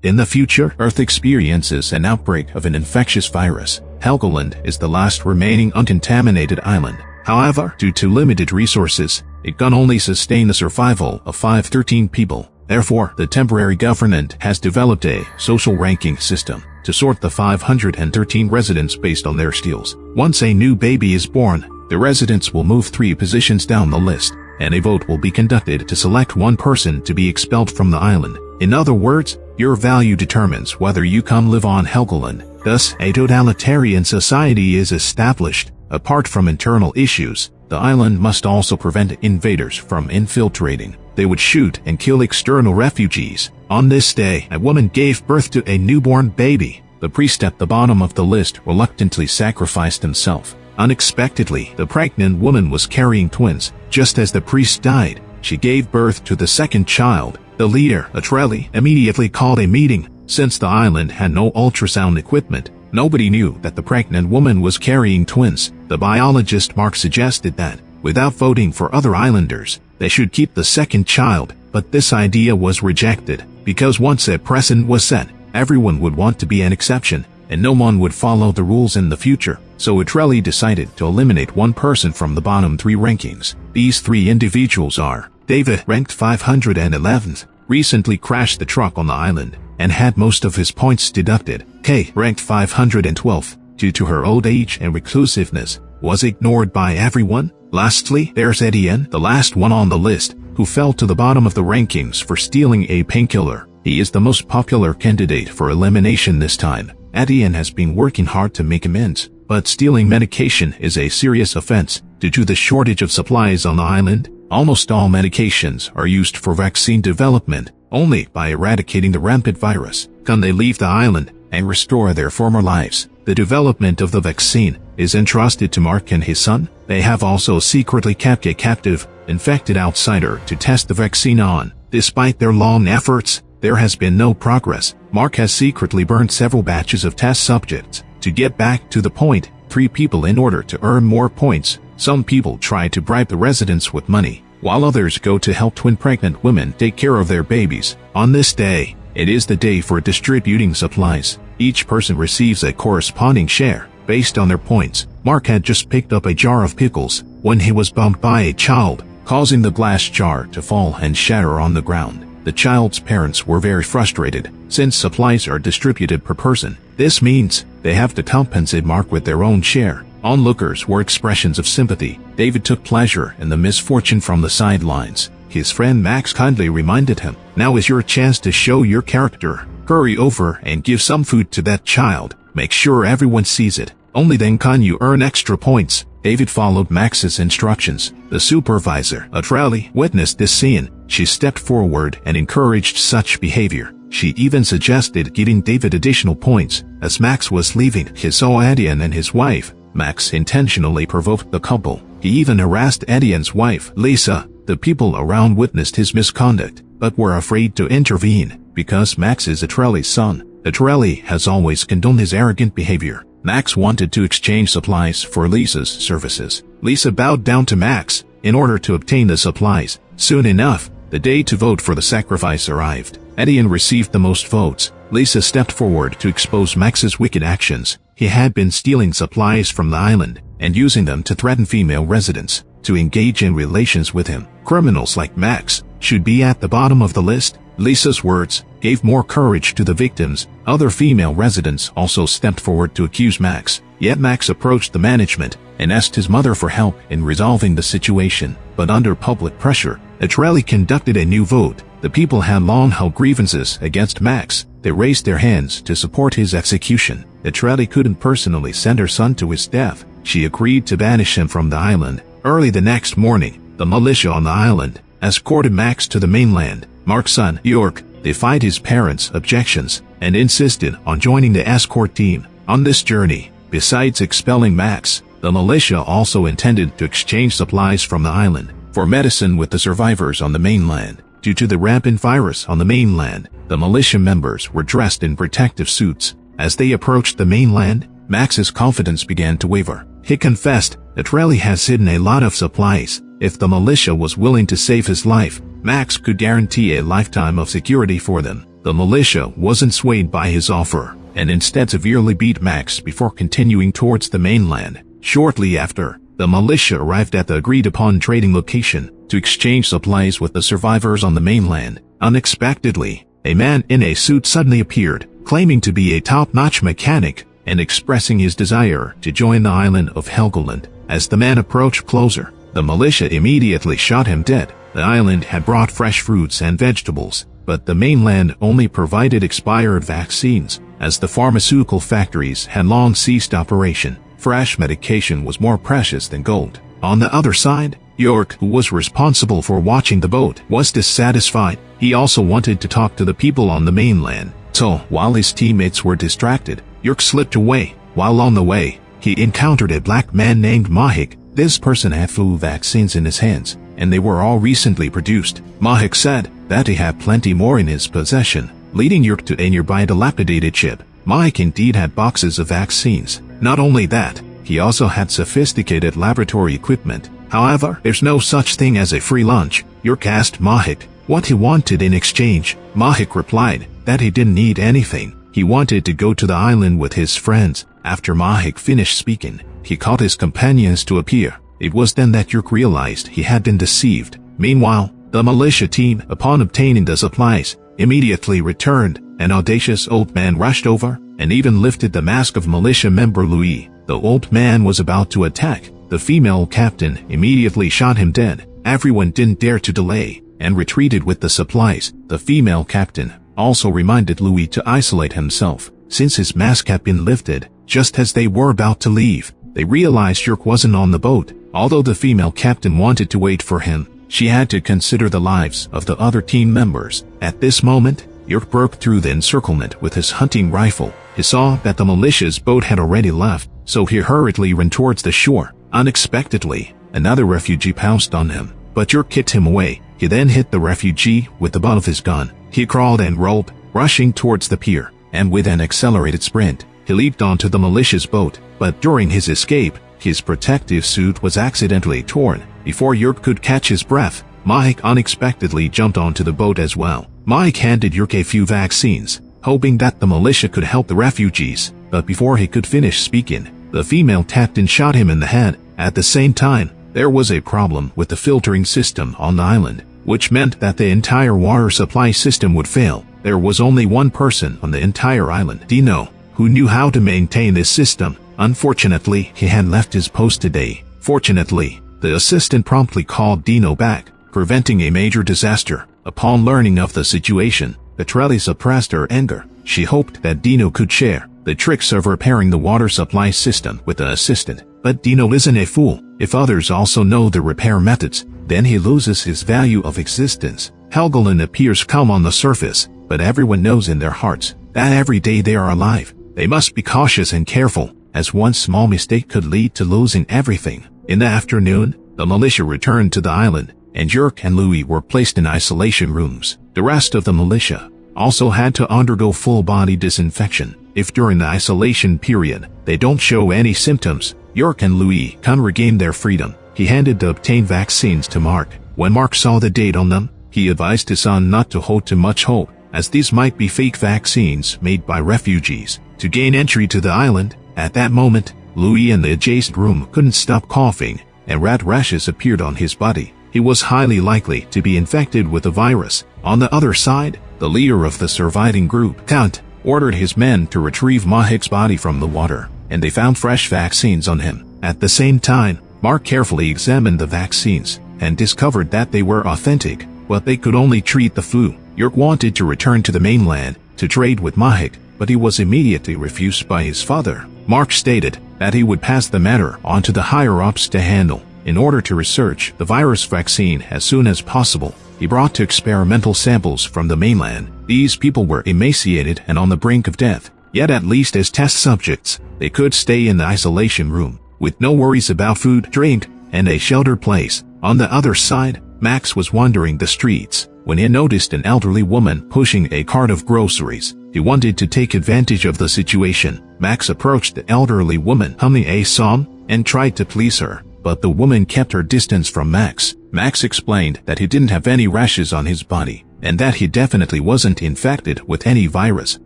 In the future, Earth experiences an outbreak of an infectious virus. Helgoland is the last remaining uncontaminated island. However, due to limited resources, it can only sustain the survival of 513 people. Therefore, the temporary government has developed a social ranking system to sort the 513 residents based on their skills. Once a new baby is born, the residents will move 3 positions down the list, and a vote will be conducted to select one person to be expelled from the island. In other words, your value determines whether you come live on Helgoland. Thus, a totalitarian society is established. Apart from internal issues, the island must also prevent invaders from infiltrating. They would shoot and kill external refugees. On this day, a woman gave birth to a newborn baby. The priest at the bottom of the list reluctantly sacrificed himself. Unexpectedly, the pregnant woman was carrying twins. Just as the priest died, she gave birth to the second child. The leader, Betrayal, immediately called a meeting. Since the island had no ultrasound equipment, nobody knew that the pregnant woman was carrying twins. The biologist Mark suggested that, without voting for other islanders, they should keep the second child, but this idea was rejected, because once a precedent was set, everyone would want to be an exception, and no one would follow the rules in the future. So Betrayal decided to eliminate one person from the bottom 3 rankings. These 3 individuals are: David, ranked 511th, recently crashed the truck on the island, and had most of his points deducted. Kay, ranked 512th, due to her old age and reclusiveness, was ignored by everyone. Lastly, there's Etienne, the last one on the list, who fell to the bottom of the rankings for stealing a painkiller. He is the most popular candidate for elimination this time. Etienne has been working hard to make amends, but stealing medication is a serious offense. Due to the shortage of supplies on the island, almost all medications are used for vaccine development. Only by eradicating the rampant virus can they leave the island and restore their former lives. The development of the vaccine is entrusted to Mark and his son. They have also secretly kept a captive, infected outsider to test the vaccine on. Despite their long efforts, there has been no progress. Mark has secretly burned several batches of test subjects. To get back to the point, 3 people in order to earn more points. Some people try to bribe the residents with money, while others go to help twin pregnant women take care of their babies. On this day, it is the day for distributing supplies. Each person receives a corresponding share, based on their points. Mark had just picked up a jar of pickles, when he was bumped by a child, causing the glass jar to fall and shatter on the ground. The child's parents were very frustrated, since supplies are distributed per person. This means they have to compensate Mark with their own share. Onlookers were expressions of sympathy. David took pleasure in the misfortune from the sidelines. His friend Max kindly reminded him, "Now is your chance to show your character. Hurry over and give some food to that child. Make sure everyone sees it. Only then can you earn extra points." David followed Max's instructions. The supervisor, Betrayal, witnessed this scene. She stepped forward and encouraged such behavior. She even suggested giving David additional points. As Max was leaving, he saw Etienne and his wife. Max intentionally provoked the couple. He even harassed Etienne's wife, Lisa. The people around witnessed his misconduct, but were afraid to intervene, because Max is Betrayal's son. Betrayal has always condoned his arrogant behavior. Max wanted to exchange supplies for Lisa's services. Lisa bowed down to Max in order to obtain the supplies. Soon enough, the day to vote for the sacrifice arrived. Etienne received the most votes. Lisa stepped forward to expose Max's wicked actions. He had been stealing supplies from the island and using them to threaten female residents to engage in relations with him. Criminals like Max should be at the bottom of the list. Lisa's words gave more courage to the victims. Other female residents also stepped forward to accuse Max. Yet Max approached the management and asked his mother for help in resolving the situation. But under public pressure, Betrayal conducted a new vote. The people had long held grievances against Max. They raised their hands to support his execution. Betrayal couldn't personally send her son to his death. She agreed to banish him from the island. Early the next morning, the militia on the island escorted Max to the mainland. Mark's son, York, defied his parents' objections and insisted on joining the escort team. On this journey, besides expelling Max, the militia also intended to exchange supplies from the island for medicine with the survivors on the mainland. Due to the rampant virus on the mainland, the militia members were dressed in protective suits. As they approached the mainland, Max's confidence began to waver. He confessed that Betrayal has hidden a lot of supplies. If the militia was willing to save his life, Max could guarantee a lifetime of security for them. The the militia wasn't swayed by his offer, and instead severely beat Max before continuing towards the mainland. Shortly after, the militia arrived at the agreed-upon trading location to exchange supplies with the survivors on the mainland. Unexpectedly, a man in a suit suddenly appeared, claiming to be a top-notch mechanic and expressing his desire to join the island of Helgoland. As the man approached closer, the militia immediately shot him dead. The island had brought fresh fruits and vegetables, but the mainland only provided expired vaccines, as the pharmaceutical factories had long ceased operation. Fresh medication was more precious than gold. On the other side, York, who was responsible for watching the boat, was dissatisfied. He also wanted to talk to the people on the mainland. So, while his teammates were distracted, York slipped away. While on the way, he encountered a black man named Mahik. This person had flu vaccines in his hands, and they were all recently produced. Mahik said that he had plenty more in his possession, leading York to a nearby dilapidated ship. Mahik indeed had boxes of vaccines. Not only that, he also had sophisticated laboratory equipment. However, there's no such thing as a free lunch. York asked Mahik what he wanted in exchange. Mahik replied that he didn't need anything. He wanted to go to the island with his friends. After Mahik finished speaking, he called his companions to appear. It was then that York realized he had been deceived. Meanwhile, the militia team, upon obtaining the supplies, immediately returned. An audacious old man rushed over and even lifted the mask of militia member Louis. The old man was about to attack. The female captain immediately shot him dead. Everyone didn't dare to delay and retreated with the supplies. The female captain also reminded Louis to isolate himself, since his mask had been lifted. Just as they were about to leave, they realized York wasn't on the boat. Although the female captain wanted to wait for him, she had to consider the lives of the other team members. At this moment, York broke through the encirclement with his hunting rifle. He saw that the militia's boat had already left, so he hurriedly ran towards the shore. Unexpectedly, another refugee pounced on him, but York kicked him away. He then hit the refugee with the butt of his gun. He crawled and rolled, rushing towards the pier, and with an accelerated sprint, he leaped onto the militia's boat. But during his escape, his protective suit was accidentally torn. Before York could catch his breath, Mahik unexpectedly jumped onto the boat as well. Mahik handed York a few vaccines, hoping that the militia could help the refugees. But before he could finish speaking, the female captain shot him in the head. At the same time, there was a problem with the filtering system on the island, which meant that the entire water supply system would fail. There was only one person on the entire island, Dino, who knew how to maintain this system. Unfortunately, he had left his post today. Fortunately, the assistant promptly called Dino back, preventing a major disaster. Upon learning of the situation, Betrayal suppressed her anger. She hoped that Dino could share the tricks of repairing the water supply system with the assistant. But Dino isn't a fool. If others also know the repair methods, then he loses his value of existence. Helgoland appears calm on the surface, but everyone knows in their hearts that every day they are alive, they must be cautious and careful, as one small mistake could lead to losing everything. In the afternoon, the militia returned to the island, and York and Louis were placed in isolation rooms. The rest of the militia also had to undergo full-body disinfection. If during the isolation period they don't show any symptoms, York and Louis can regain their freedom. He handed the obtained vaccines to Mark. When Mark saw the date on them, he advised his son not to hold too much hope, as these might be fake vaccines made by refugees to gain entry to the island. At that moment, Louis in the adjacent room couldn't stop coughing, and rat rashes appeared on his body. He was highly likely to be infected with the virus. On the other side, the leader of the surviving group, Count, ordered his men to retrieve Mahik's body from the water, and they found fresh vaccines on him. At the same time, Mark carefully examined the vaccines and discovered that they were authentic, but they could only treat the flu. York wanted to return to the mainland to trade with Mahik, but he was immediately refused by his father. Mark stated that he would pass the matter on to the higher-ups to handle. In order to research the virus vaccine as soon as possible, he brought 2 experimental samples from the mainland. These people were emaciated and on the brink of death, yet at least as test subjects, they could stay in the isolation room, with no worries about food, drink, and a sheltered place. On the other side, Max was wandering the streets when he noticed an elderly woman pushing a cart of groceries. He wanted to take advantage of the situation. Max approached the elderly woman, humming a song, and tried to please her, but the woman kept her distance from Max. Max explained that he didn't have any rashes on his body, and that he definitely wasn't infected with any virus.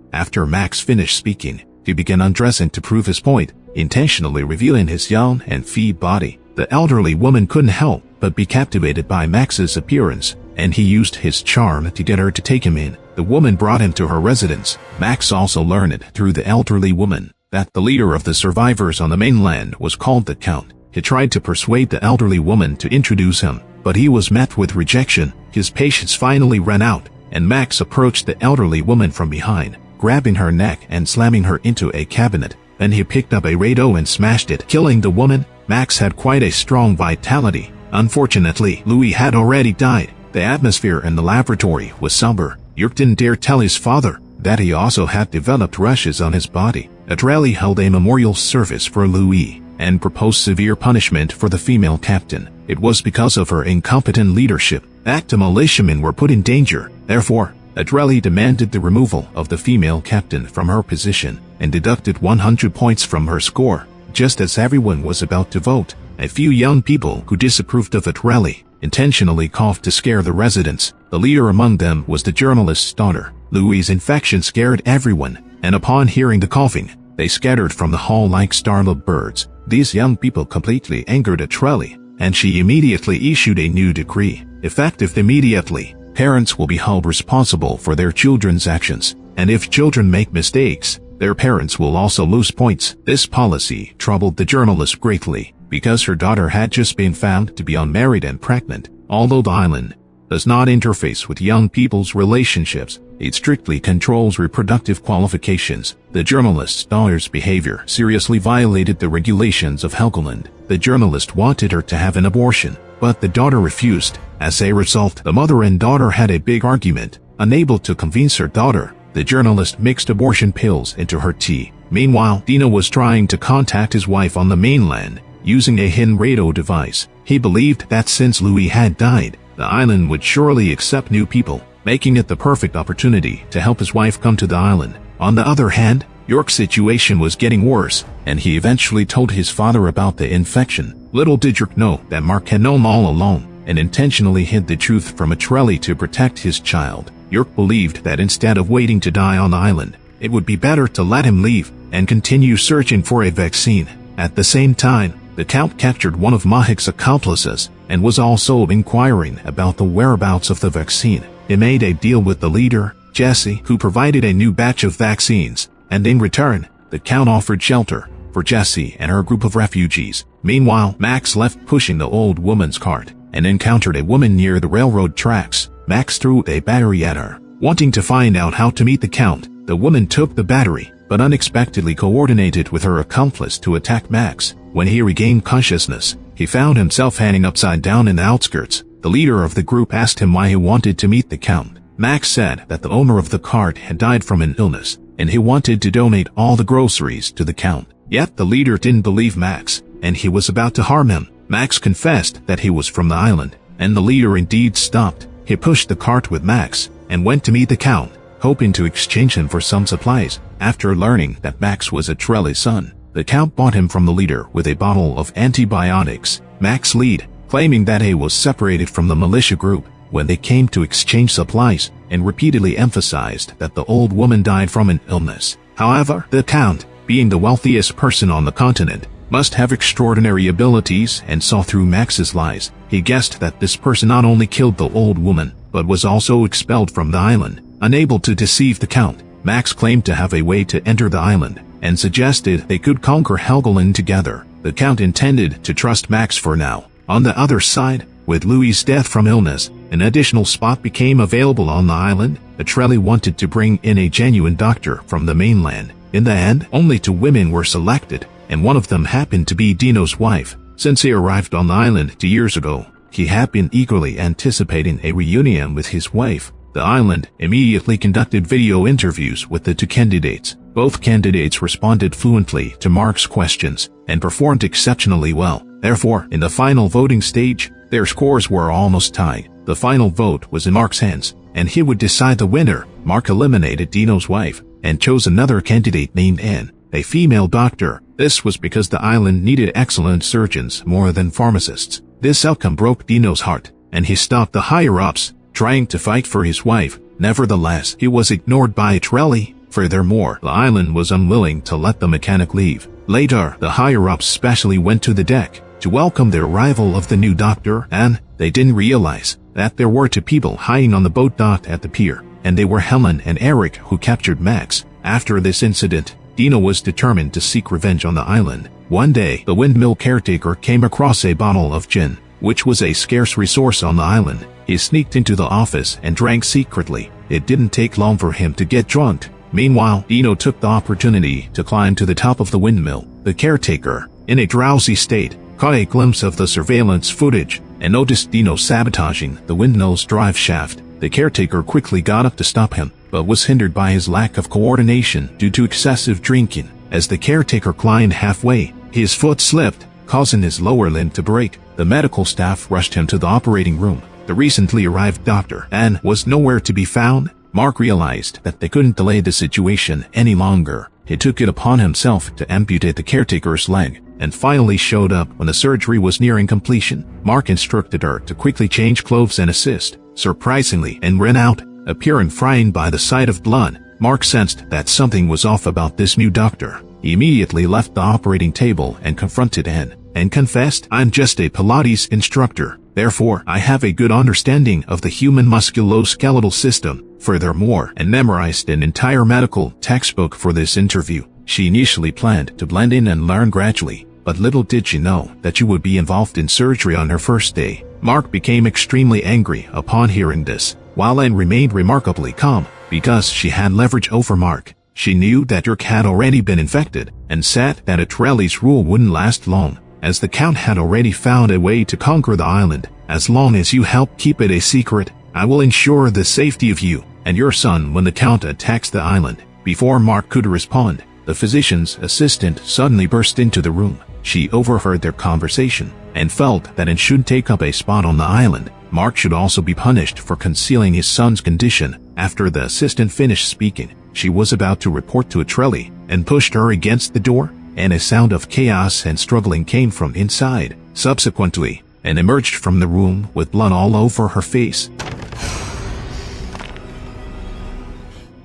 After Max finished speaking, he began undressing to prove his point, intentionally revealing his young and fit body. The elderly woman couldn't help but be captivated by Max's appearance, and he used his charm to get her to take him in. The woman brought him to her residence. Max also learned through the elderly woman that the leader of the survivors on the mainland was called the Count. He tried to persuade the elderly woman to introduce him, but he was met with rejection. His patience finally ran out, and Max approached the elderly woman from behind, grabbing her neck and slamming her into a cabinet. Then he picked up a radio and smashed it, killing the woman. Max had quite a strong vitality. Unfortunately, Louis had already died. The atmosphere in the laboratory was somber. Yerk didn't dare tell his father that he also had developed rashes on his body. Betrayal held a memorial service for Louis and proposed severe punishment for the female captain. It was because of her incompetent leadership that the militiamen were put in danger. Therefore, Betrayal demanded the removal of the female captain from her position and deducted 100 points from her score. Just as everyone was about to vote, a few young people who disapproved of Betrayal intentionally coughed to scare the residents. The leader among them was the journalist's daughter. Louis' infection scared everyone, and upon hearing the coughing, they scattered from the hall like startled birds. These young people completely angered Betrayal, and she immediately issued a new decree. Effective immediately, parents will be held responsible for their children's actions, and if children make mistakes, their parents will also lose points. This policy troubled the journalist greatly, because her daughter had just been found to be unmarried and pregnant. Although the island does not interface with young people's relationships, it strictly controls reproductive qualifications. The journalist's daughter's behavior seriously violated the regulations of Helgoland. The journalist wanted her to have an abortion, but the daughter refused. As a result, the mother and daughter had a big argument. Unable to convince her daughter, the journalist mixed abortion pills into her tea. Meanwhile, Dino was trying to contact his wife on the mainland using a hidden radio device. He believed that since Louis had died, the island would surely accept new people, making it the perfect opportunity to help his wife come to the island. On the other hand, York's situation was getting worse, and he eventually told his father about the infection. Little did York know that Mark had known all along, and intentionally hid the truth from Betrayal to protect his child. York believed that instead of waiting to die on the island, it would be better to let him leave and continue searching for a vaccine. At the same time, the Count captured one of Mahik's accomplices and was also inquiring about the whereabouts of the vaccine. He made a deal with the leader, Jesse, who provided a new batch of vaccines, and in return, the Count offered shelter for Jesse and her group of refugees. Meanwhile, Max left pushing the old woman's cart and encountered a woman near the railroad tracks. Max threw a battery at her, wanting to find out how to meet the Count. The woman took the battery, but unexpectedly coordinated with her accomplice to attack Max. When he regained consciousness, he found himself hanging upside down in the outskirts. The leader of the group asked him why he wanted to meet the Count. Max said that the owner of the cart had died from an illness, and he wanted to donate all the groceries to the Count. Yet the leader didn't believe Max, and he was about to harm him. Max confessed that he was from the island, and the leader indeed stopped. He pushed the cart with Max and went to meet the Count, hoping to exchange him for some supplies. After learning that Max was Betrayal's son, the Count bought him from the leader with a bottle of antibiotics. Max lied, claiming that he was separated from the militia group when they came to exchange supplies, and repeatedly emphasized that the old woman died from an illness. However, the Count, being the wealthiest person on the continent, must have extraordinary abilities and saw through Max's lies. He guessed that this person not only killed the old woman, but was also expelled from the island. Unable to deceive the Count, Max claimed to have a way to enter the island, and suggested they could conquer Helgoland together. The Count intended to trust Max for now. On the other side, with Louis' death from illness, an additional spot became available on the island. Betrayal wanted to bring in a genuine doctor from the mainland. In the end, only 2 women were selected, and one of them happened to be Dino's wife. Since he arrived on the island 2 years ago, he had been eagerly anticipating a reunion with his wife. The island immediately conducted video interviews with the 2 candidates. Both candidates responded fluently to Mark's questions and performed exceptionally well. Therefore, in the final voting stage, their scores were almost tied. The final vote was in Mark's hands, and he would decide the winner. Mark eliminated Dino's wife and chose another candidate named Anne, a female doctor. This was because the island needed excellent surgeons more than pharmacists. This outcome broke Dino's heart, and he stopped the higher-ups trying to fight for his wife. Nevertheless, he was ignored by Betrayal. Furthermore, the island was unwilling to let the mechanic leave. Later, the higher-ups specially went to the deck to welcome the arrival of the new doctor, and they didn't realize that there were 2 people hiding on the boat docked at the pier, and they were Helen and Eric, who captured Max. After this incident, Dino was determined to seek revenge on the island. One day, the windmill caretaker came across a bottle of gin, which was a scarce resource on the island. He sneaked into the office and drank secretly. It didn't take long for him to get drunk. Meanwhile, Dino took the opportunity to climb to the top of the windmill. The caretaker, in a drowsy state, caught a glimpse of the surveillance footage and noticed Dino sabotaging the windmill's drive shaft. The caretaker quickly got up to stop him, but was hindered by his lack of coordination due to excessive drinking. As the caretaker climbed halfway, his foot slipped, causing his lower limb to break. The medical staff rushed him to the operating room. The recently arrived doctor and was nowhere to be found. Mark realized that they couldn't delay the situation any longer. He took it upon himself to amputate the caretaker's leg, and finally showed up when the surgery was nearing completion. Mark instructed her to quickly change clothes and assist, surprisingly, and ran out, appearing frightened by the sight of blood. Mark sensed that something was off about this new doctor. He immediately left the operating table and confronted Anne, and confessed, "I'm just a Pilates instructor. Therefore, I have a good understanding of the human musculoskeletal system." Furthermore, Anne memorized an entire medical textbook for this interview. She initially planned to blend in and learn gradually, but little did she know that she would be involved in surgery on her first day. Mark became extremely angry upon hearing this, while Anne remained remarkably calm, because she had leverage over Mark. She knew that Dirk had already been infected, and said that Betrayal's rule wouldn't last long, as the Count had already found a way to conquer the island. "As long as you help keep it a secret, I will ensure the safety of you and your son when the Count attacks the island." Before Mark could respond, the physician's assistant suddenly burst into the room. She overheard their conversation and felt that it should take up a spot on the island. Mark should also be punished for concealing his son's condition. After the assistant finished speaking, she was about to report to Betrayal and pushed her against the door, and a sound of chaos and struggling came from inside. Subsequently, Anne emerged from the room with blood all over her face.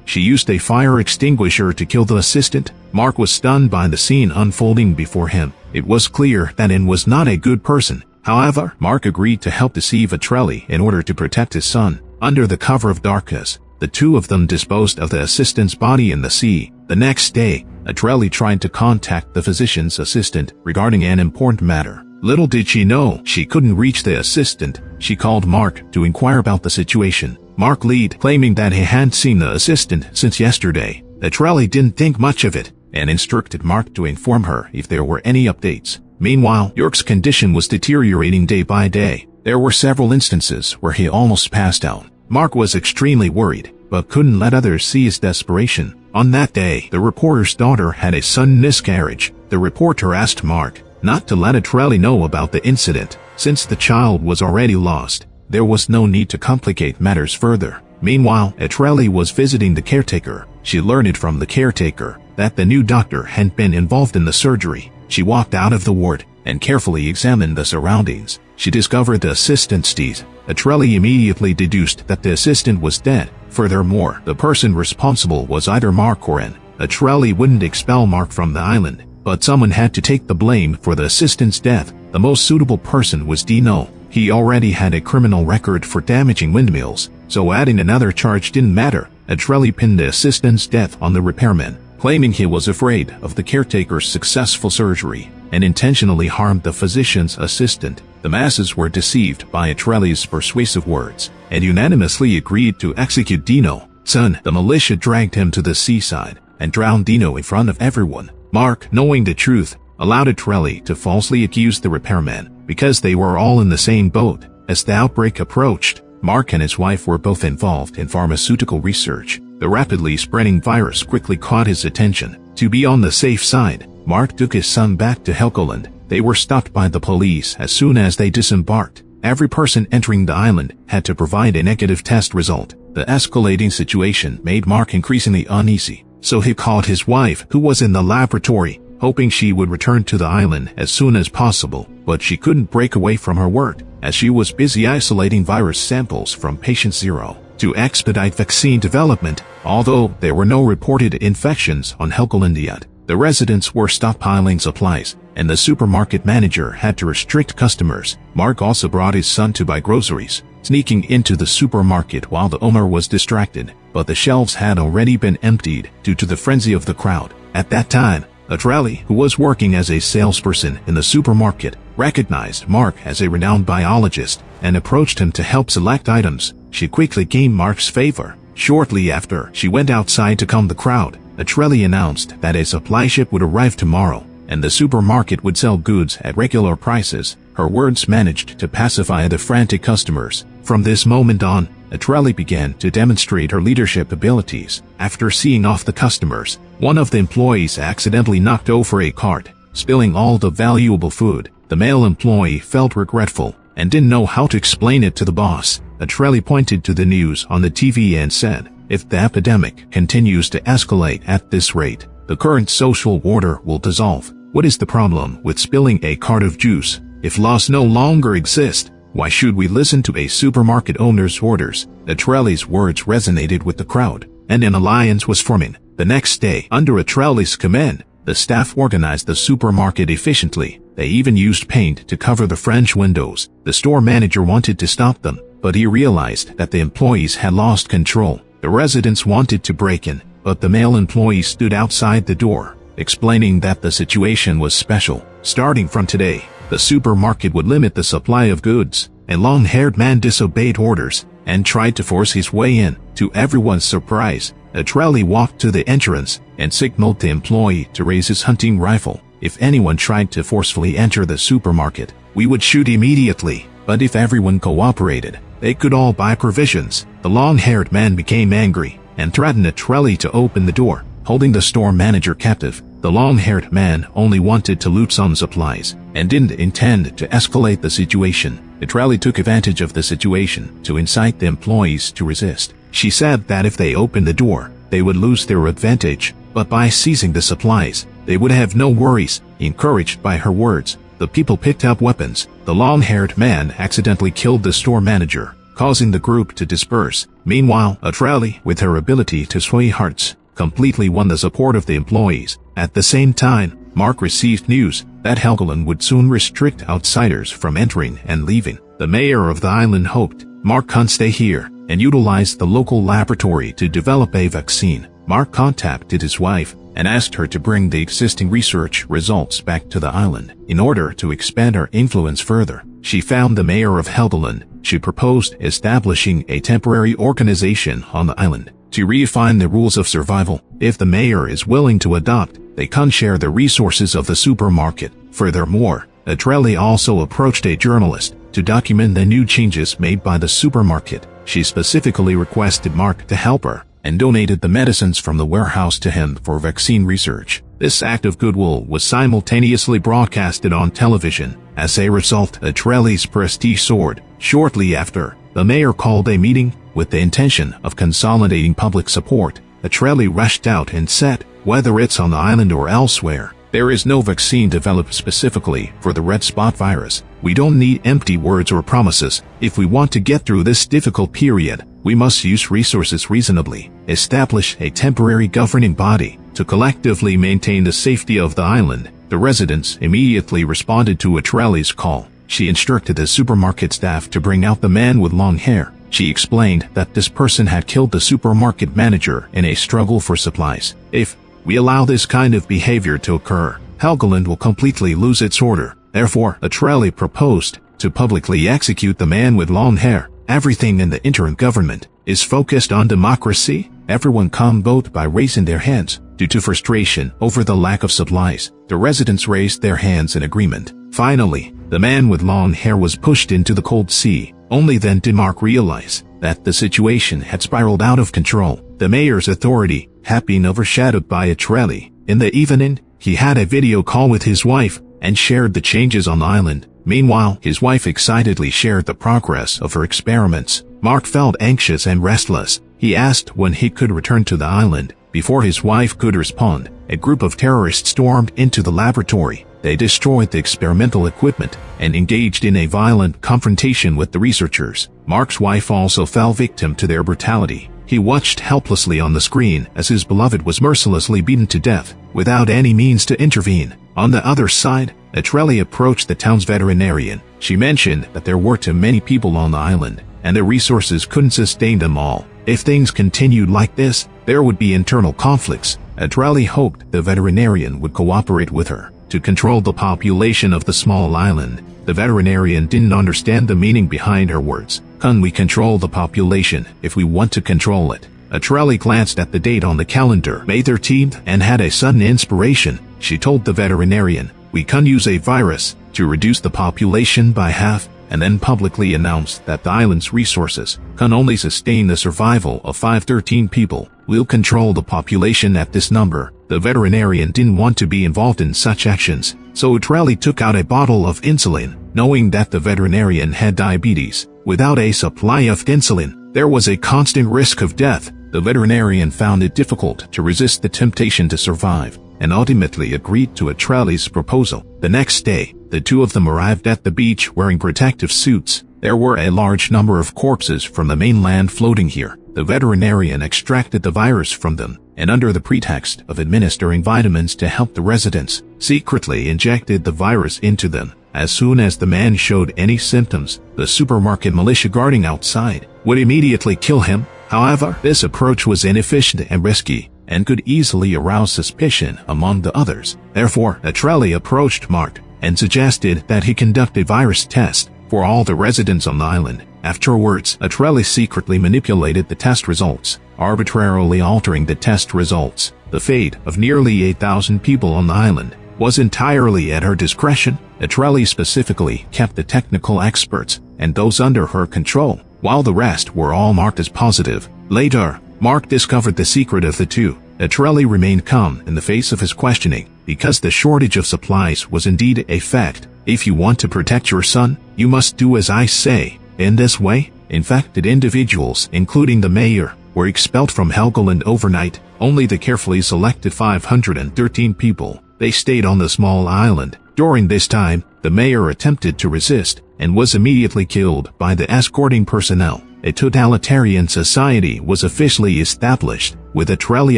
She used a fire extinguisher to kill the assistant. Mark was stunned by the scene unfolding before him. It was clear that Anne was not a good person. However, Mark agreed to help deceive Betrayal in order to protect his son. Under the cover of darkness, the two of them disposed of the assistant's body in the sea. The next day, Betrayal tried to contact the physician's assistant regarding an important matter. Little did she know she couldn't reach the assistant. She called Mark to inquire about the situation. Mark lied, claiming that he hadn't seen the assistant since yesterday. Betrayal didn't think much of it, and instructed Mark to inform her if there were any updates. Meanwhile, York's condition was deteriorating day by day. There were several instances where he almost passed out. Mark was extremely worried, but couldn't let others see his desperation. On that day, the reporter's daughter had a sudden miscarriage. The reporter asked Mark not to let Betrayal know about the incident, since the child was already lost. There was no need to complicate matters further. Meanwhile, Betrayal was visiting the caretaker. She learned from the caretaker that the new doctor hadn't been involved in the surgery. She walked out of the ward and carefully examined the surroundings. She discovered the assistant's teeth. Betrayal immediately deduced that the assistant was dead. Furthermore, the person responsible was either Mark or Anne. Betrayal wouldn't expel Mark from the island, but someone had to take the blame for the assistant's death. The most suitable person was Dino. He already had a criminal record for damaging windmills, so adding another charge didn't matter. Betrayal pinned the assistant's death on the repairman, claiming he was afraid of the caretaker's successful surgery, and intentionally harmed the physician's assistant. The masses were deceived by Betrayal's persuasive words, and unanimously agreed to execute Dino. Soon, the militia dragged him to the seaside, and drowned Dino in front of everyone. Mark, knowing the truth, allowed Betrayal to falsely accuse the repairman, because they were all in the same boat. As the outbreak approached, Mark and his wife were both involved in pharmaceutical research. The rapidly spreading virus quickly caught his attention. To be on the safe side, Mark took his son back to Helgoland. They were stopped by the police as soon as they disembarked. Every person entering the island had to provide a negative test result. The escalating situation made Mark increasingly uneasy, so he called his wife, who was in the laboratory, hoping she would return to the island as soon as possible, but she couldn't break away from her work. as she was busy isolating virus samples from patient 0 to expedite vaccine development. Although there were no reported infections on Helgoland yet, the residents were stockpiling supplies, and the supermarket manager had to restrict customers. Mark also brought his son to buy groceries, sneaking into the supermarket while the owner was distracted, but the shelves had already been emptied due to the frenzy of the crowd. At that time, Betrayal, who was working as a salesperson in the supermarket, recognized Mark as a renowned biologist and approached him to help select items. She quickly gained Mark's favor. Shortly after she went outside to calm the crowd, Betrayal announced that a supply ship would arrive tomorrow, and the supermarket would sell goods at regular prices. Her words managed to pacify the frantic customers. From this moment on, Betrayal began to demonstrate her leadership abilities. After seeing off the customers, one of the employees accidentally knocked over a cart, spilling all the valuable food. The male employee felt regretful and didn't know how to explain it to the boss. Betrayal pointed to the news on the TV and said, "If the epidemic continues to escalate at this rate, the current social order will dissolve. What is the problem with spilling a cart of juice? If laws no longer exist, why should we listen to a supermarket owner's orders?" Betrayal's words resonated with the crowd, and an alliance was forming. The next day, under Betrayal's command, the staff organized the supermarket efficiently. They even used paint to cover the French windows. The store manager wanted to stop them, but he realized that the employees had lost control. The residents wanted to break in, but the male employee stood outside the door, explaining that the situation was special. Starting from today, the supermarket would limit the supply of goods. A long-haired man disobeyed orders and tried to force his way in. To everyone's surprise, Betrayal walked to the entrance and signaled the employee to raise his hunting rifle. "If anyone tried to forcefully enter the supermarket, we would shoot immediately, but if everyone cooperated, they could all buy provisions." The long-haired man became angry and threatened Betrayal to open the door, holding the store manager captive. The long-haired man only wanted to loot some supplies and didn't intend to escalate the situation. Betrayal took advantage of the situation to incite the employees to resist. She said that if they opened the door, they would lose their advantage, but by seizing the supplies, they would have no worries. Encouraged by her words, the people picked up weapons. The long-haired man accidentally killed the store manager, causing the group to disperse. Meanwhile, Betrayal, with her ability to sway hearts, completely won the support of the employees. At the same time, Mark received news that Helgoland would soon restrict outsiders from entering and leaving. The mayor of the island hoped Mark can stay here and utilize the local laboratory to develop a vaccine. Mark contacted his wife and asked her to bring the existing research results back to the island. In order to expand her influence further, she found the mayor of Helgoland. She proposed establishing a temporary organization on the island to redefine the rules of survival. If the mayor is willing to adopt, they can share the resources of the supermarket. Furthermore, Betrayal also approached a journalist to document the new changes made by the supermarket. She specifically requested Mark to help her and donated the medicines from the warehouse to him for vaccine research. This act of goodwill was simultaneously broadcasted on television. As a result, Betrayal's prestige soared. Shortly after, the mayor called a meeting with the intention of consolidating public support. Betrayal rushed out and said, "Whether it's on the island or elsewhere, there is no vaccine developed specifically for the red spot virus. We don't need empty words or promises. If we want to get through this difficult period, we must use resources reasonably. Establish a temporary governing body to collectively maintain the safety of the island." The residents immediately responded to Betrayal's call. She instructed the supermarket staff to bring out the man with long hair. She explained that this person had killed the supermarket manager in a struggle for supplies. "If we allow this kind of behavior to occur, Helgoland will completely lose its order." Therefore, Betrayal proposed to publicly execute the man with long hair. Everything in the interim government is focused on democracy. Everyone can vote by raising their hands. Due to frustration over the lack of supplies, the residents raised their hands in agreement. Finally, the man with long hair was pushed into the cold sea. Only then did Mark realize that the situation had spiraled out of control. The mayor's authority had been overshadowed by Betrayal. In the evening, he had a video call with his wife and shared the changes on the island. Meanwhile, his wife excitedly shared the progress of her experiments. Mark felt anxious and restless. He asked when he could return to the island. Before his wife could respond, a group of terrorists stormed into the laboratory. they destroyed the experimental equipment and engaged in a violent confrontation with the researchers. Mark's wife also fell victim to their brutality. He watched helplessly on the screen as his beloved was mercilessly beaten to death, without any means to intervene. On the other side, Betrayal approached the town's veterinarian. She mentioned that there were too many people on the island, and the resources couldn't sustain them all. If things continued like this, there would be internal conflicts. Betrayal hoped the veterinarian would cooperate with her to control the population of the small island. The veterinarian didn't understand the meaning behind her words. Can we control the population if we want to control it? Betrayal glanced at the date on the calendar, May 13th, and had a sudden inspiration. She told the veterinarian, "We can use a virus to reduce the population by half," and then publicly announced that the island's resources can only sustain the survival of 513 people. "We'll control the population at this number." The veterinarian didn't want to be involved in such actions, so Betrayal took out a bottle of insulin, knowing that the veterinarian had diabetes. Without a supply of insulin, there was a constant risk of death. The veterinarian found it difficult to resist the temptation to survive, and ultimately agreed to Betrayal's proposal. The next day, the two of them arrived at the beach wearing protective suits. There were a large number of corpses from the mainland floating here. The veterinarian extracted the virus from them, and under the pretext of administering vitamins to help the residents, secretly injected the virus into them. As soon as the man showed any symptoms, the supermarket militia guarding outside would immediately kill him. However, this approach was inefficient and risky, and could easily arouse suspicion among the others. Therefore, Betrayal approached Mark and suggested that he conduct a virus test for all the residents on the island. Afterwards, Betrayal secretly manipulated the test results, arbitrarily altering the test results. The fate of nearly 8,000 people on the island was entirely at her discretion. Betrayal specifically kept the technical experts and those under her control, while the rest were all marked as positive. Later, Mark discovered the secret of the two. Betrayal remained calm in the face of his questioning, because the shortage of supplies was indeed a fact. "If you want to protect your son, you must do as I say." In this way, infected individuals, including the mayor, were expelled from Helgoland overnight. Only the carefully selected 513 people, they stayed on the small island. During this time, the mayor attempted to resist and was immediately killed by the escorting personnel. A totalitarian society was officially established, with Betrayal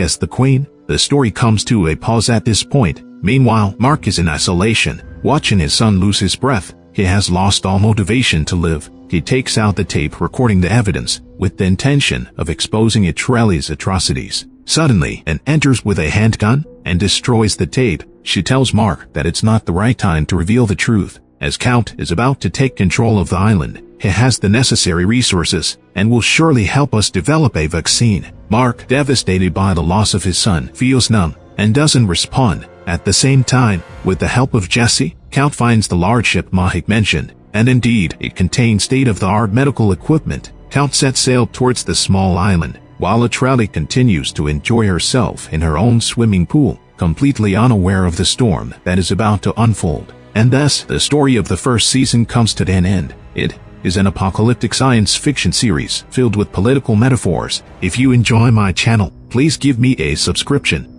as the queen. The story comes to a pause at this point. Meanwhile, Mark is in isolation, watching his son lose his breath. He has lost all motivation to live. He takes out the tape recording the evidence, with the intention of exposing Betrayal's atrocities. Suddenly, Anne enters with a handgun and destroys the tape. She tells Mark that it's not the right time to reveal the truth, as Count is about to take control of the island. He has the necessary resources and will surely help us develop a vaccine. Mark, devastated by the loss of his son, feels numb and doesn't respond. At the same time, with the help of Jesse, Count finds the large ship Mahik mentioned, and indeed, it contains state-of-the-art medical equipment. Count sets sail towards the small island, while Betrayal continues to enjoy herself in her own swimming pool, completely unaware of the storm that is about to unfold. And thus, the story of the first season comes to an end. It is an apocalyptic science fiction series filled with political metaphors. If you enjoy my channel, please give me a subscription.